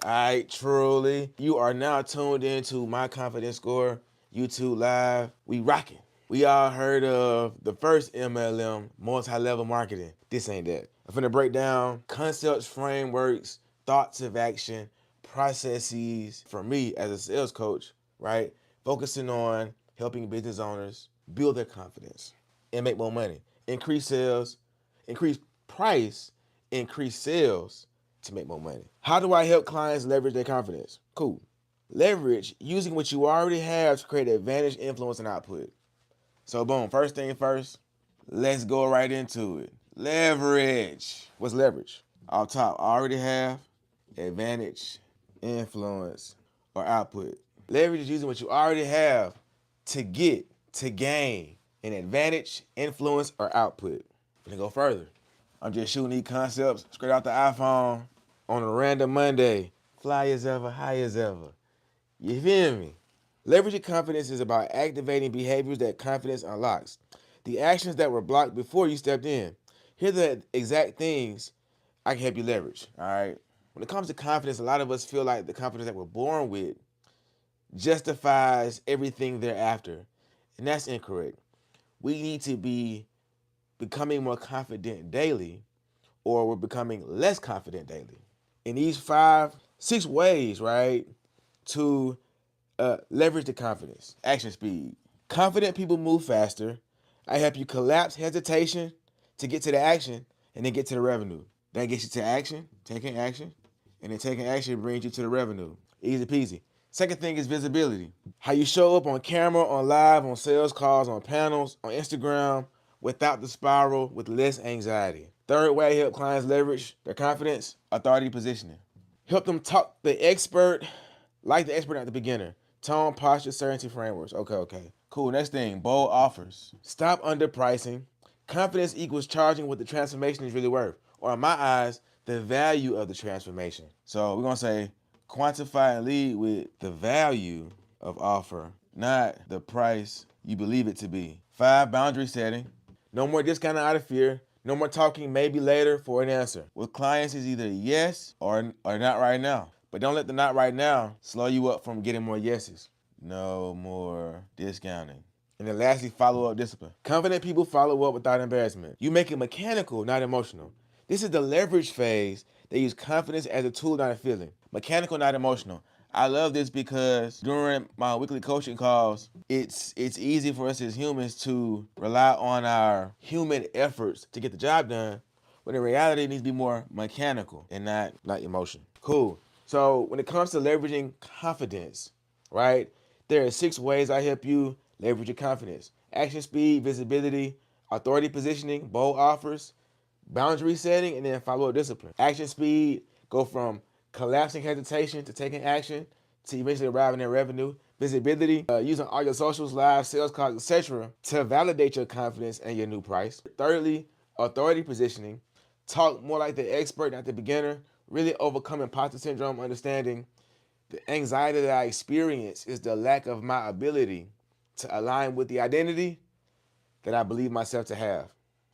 All right, truly. You are now tuned into My Confidence Score YouTube Live. We rocking. We all heard of the first MLM, multi-level marketing. This ain't that. I'm finna break down concepts, frameworks, thoughts of action, processes for me as a sales coach, right? Focusing on helping business owners build their confidence and make more money. Increase sales, increase price, increase sales to make more money. How do I help clients leverage their confidence? Cool. Leverage using what you already have to create advantage, influence, and output. So boom, first thing first, let's go right into it. Leverage. What's leverage? Off top, I already have advantage, influence, or output. Leverage is using what you already have to gain an advantage, influence, or output. Gonna go further. I'm just shooting these concepts straight out the iPhone on a random Monday. Fly as ever, high as ever. You feel me? Leveraging confidence is about activating behaviors that confidence unlocks. The actions that were blocked before you stepped in. Here are the exact things I can help you leverage. All right. When it comes to confidence, a lot of us feel like the confidence that we're born with justifies everything thereafter. And that's incorrect. We need to be becoming more confident daily, or we're becoming less confident daily. In these 6 ways, right, to leverage the confidence. Action speed. Confident people move faster. I help you collapse hesitation to get to the action and then get to the revenue. That gets you to action, taking action, and then taking action brings you to the revenue. Easy peasy. Second thing is visibility. How you show up on camera, on live, on sales calls, on panels, on Instagram, without the spiral, with less anxiety. Third way I help clients leverage their confidence, authority positioning. Help them talk the expert, like the expert, not the beginner. Tone, posture, certainty frameworks. Okay. Cool. Next thing, bold offers. Stop underpricing. Confidence equals charging what the transformation is really worth, or in my eyes, the value of the transformation. So we're gonna say quantify and lead with the value of offer, not the price you believe it to be. 5, boundary setting. No more discounting out of fear. No more talking maybe later for an answer. With clients, is either yes or not right now. But don't let the not right now slow you up from getting more yeses. No more discounting. And then lastly, follow-up discipline. Confident people follow up without embarrassment. You make it mechanical, not emotional. This is the leverage phase. They use confidence as a tool, not a feeling. Mechanical, not emotional. I love this because during my weekly coaching calls, it's easy for us as humans to rely on our human efforts to get the job done, but in reality, it needs to be more mechanical and not emotion. Cool. So when it comes to leveraging confidence, right, there are 6 ways I help you leverage your confidence. Action speed, visibility, authority positioning, bold offers, boundary setting, and then follow-up discipline. Action speed, go from collapsing hesitation to taking action to eventually arriving at revenue. Visibility, using all your socials, live, sales calls, etc. to validate your confidence and your new price. Thirdly, authority positioning. Talk more like the expert, not the beginner. Really overcome imposter syndrome, understanding the anxiety that I experience is the lack of my ability to align with the identity that I believe myself to have.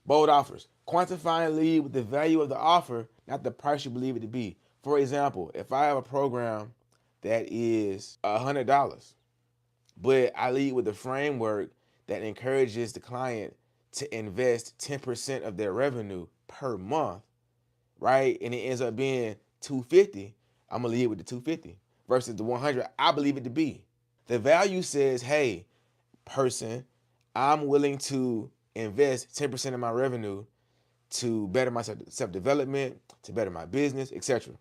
Bold offers. Quantify and lead with the value of the offer, not the price you believe it to be. For example, if I have a program that is $100, but I lead with a framework that encourages the client to invest 10% of their revenue per month, right? And it ends up being 250, I'm gonna lead with the 250 versus the 100 I believe it to be. The value says, hey, person, I'm willing to invest 10% of my revenue to better my self-development, to better my business, etc.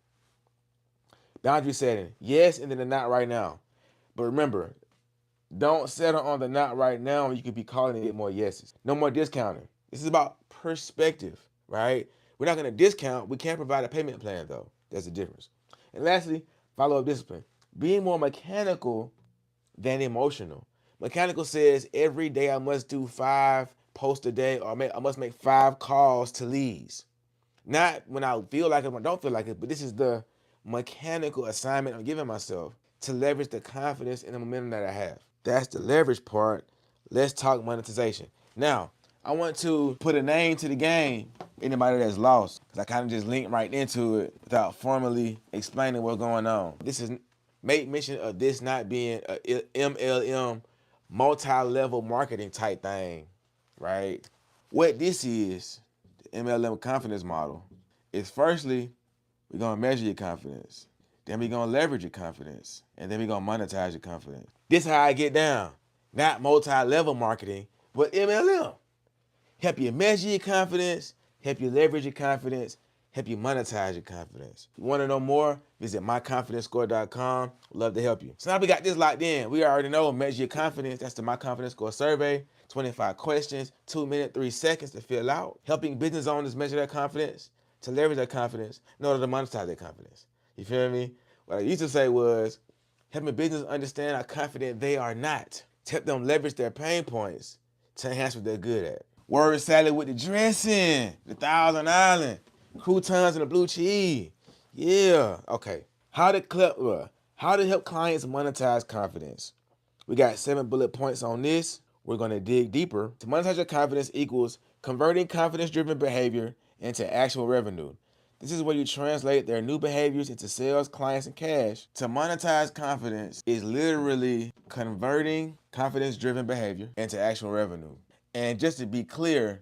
Boundary setting, yes, and then the not right now. But remember, don't settle on the not right now. You could be calling it more yeses. No more discounting. This is about perspective, right? We're not going to discount. We can't provide a payment plan, though. That's the difference. And lastly, follow-up discipline. Being more mechanical than emotional. Mechanical says every day I must do 5 posts a day, or I must make 5 calls to leads. Not when I feel like it or don't feel like it, but this is the mechanical assignment I'm giving myself to leverage the confidence and the momentum that I have. That's the leverage part. Let's talk monetization. Now, I want to put a name to the game, anybody that's lost. I kind of just linked right into it without formally explaining what's going on. This is make mention of this not being a MLM multi-level marketing type thing, right? What this is, the MLM confidence model, is firstly, we're gonna measure your confidence. Then we're gonna leverage your confidence. And then we're gonna monetize your confidence. This is how I get down. Not multi-level marketing, but MLM. Help you measure your confidence, help you leverage your confidence, help you monetize your confidence. You want to know more? Visit myconfidencescore.com. Love to help you. So now we got this locked in. We already know measure your confidence. That's the My Confidence Score survey. 25 questions, 2 minutes, 3 seconds to fill out. Helping business owners measure their confidence, to leverage their confidence, in order to monetize their confidence. You feel me? What I used to say was helping business understand how confident they are not. To help them leverage their pain points to enhance what they're good at. Word salad with the dressing, the Thousand Island, croutons and the blue cheese. Yeah, okay. How to help clients monetize confidence. We got 7 bullet points on this. We're gonna dig deeper. To monetize your confidence equals converting confidence-driven behavior into actual revenue. This is where you translate their new behaviors into sales, clients, and cash. To monetize confidence is literally converting confidence-driven behavior into actual revenue. And just to be clear,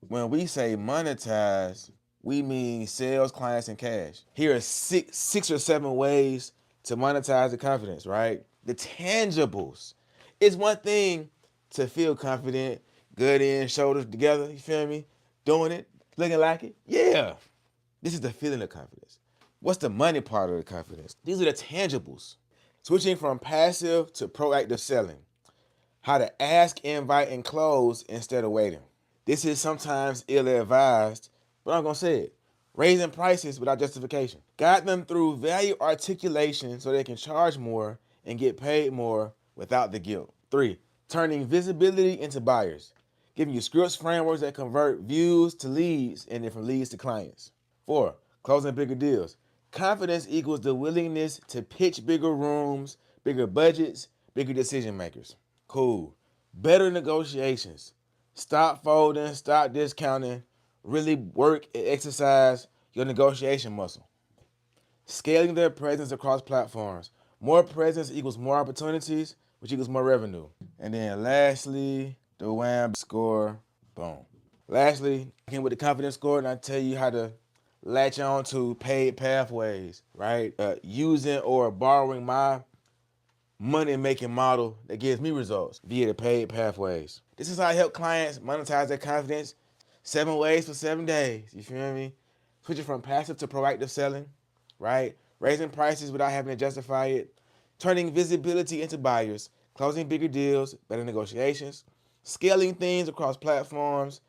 when we say monetize, we mean sales, clients, and cash. Here are six or seven ways to monetize the confidence, right? The tangibles. It's one thing to feel confident, good in, shoulders together, you feel me? Doing it, looking like it. Yeah. This is the feeling of confidence. What's the money part of the confidence? These are the tangibles. Switching from passive to proactive selling. How to ask, invite, and close instead of waiting. This is sometimes ill-advised, but I'm going to say it. Raising prices without justification. Guide them through value articulation so they can charge more and get paid more without the guilt. 3, turning visibility into buyers. Giving you scripts, frameworks that convert views to leads and then from leads to clients. 4, closing bigger deals. Confidence equals the willingness to pitch bigger rooms, bigger budgets, bigger decision makers. Cool. Better negotiations. Stop folding, stop discounting. Really work and exercise your negotiation muscle. Scaling their presence across platforms. More presence equals more opportunities, which equals more revenue. And then lastly, the WHAM score. Boom. Lastly, I came with the confidence score and I tell you how to latch on to paid pathways, right? Using or borrowing my money-making model that gives me results via the paid pathways. This is how I help clients monetize their confidence. 7 ways for 7 days. You feel me? Switching from passive to proactive selling, right? Raising prices without having to justify it. Turning visibility into buyers. Closing bigger deals, better negotiations. Scaling things across platforms.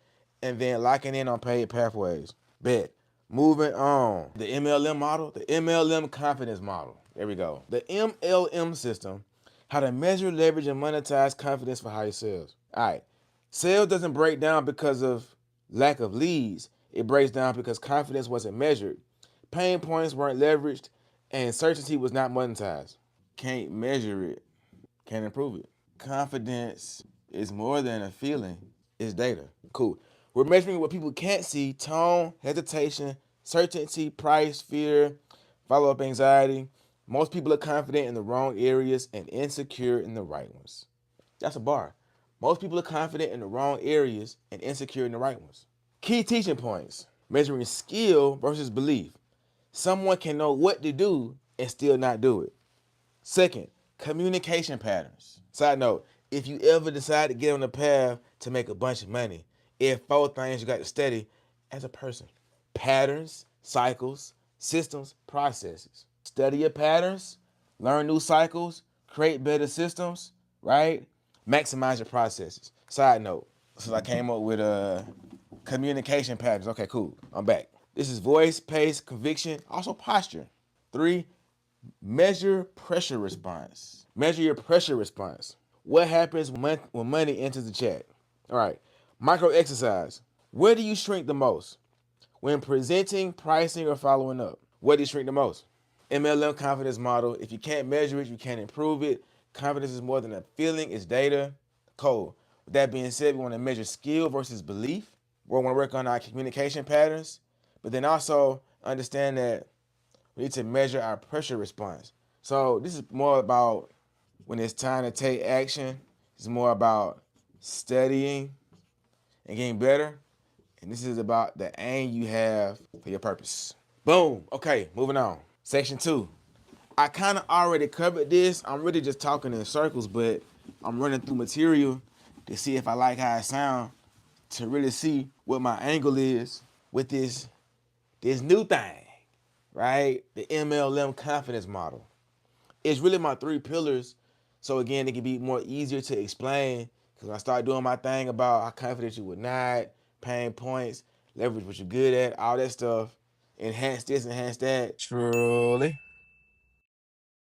And then locking in on paid pathways. Bet. Moving on. The MLM model, the MLM confidence model. There we go. The MLM system, how to measure, leverage, and monetize confidence for higher sales. All right. Sales doesn't break down because of lack of leads. It breaks down because confidence wasn't measured, pain points weren't leveraged, and certainty was not monetized. Can't measure it, can't improve it. Confidence is more than a feeling, it's data. Cool. We're measuring what people can't see: tone, hesitation, certainty, price, fear, follow-up anxiety. Most people are confident in the wrong areas and insecure in the right ones. That's a bar. Most people are confident in the wrong areas and insecure in the right ones. Key teaching points. Measuring skill versus belief. Someone can know what to do and still not do it. Second, communication patterns. Side note, if you ever decide to get on the path to make a bunch of money, if 4 things you got to study as a person: patterns, cycles, systems, processes. Study your patterns, learn new cycles, create better systems, right? Maximize your processes. Side note, so I came up with communication patterns. Okay, cool. I'm back. This is voice, pace, conviction, also posture. 3, measure pressure response. Measure your pressure response. What happens when money enters the chat? All right. Micro exercise. Where do you shrink the most? When presenting, pricing, or following up? Where do you shrink the most? MLM confidence model. If you can't measure it, you can't improve it. Confidence is more than a feeling, it's data. Code. With that being said, we want to measure skill versus belief. We want to work on our communication patterns, But then also understand that we need to measure our pressure response. So this is more about when it's time to take action. It's more about studying and getting better. And this is about the aim you have for your purpose. Boom. Okay, moving on. Section 2. I kind of already covered this. I'm really just talking in circles, but I'm running through material to see if I like how it sounds, to really see what my angle is with this new thing, right? The MLM Confidence Model. It's really my 3 pillars. So again, it can be more easier to explain because when I start doing my thing about how confident you would not, pain points, leverage what you're good at, all that stuff, enhance this, enhance that. Truly.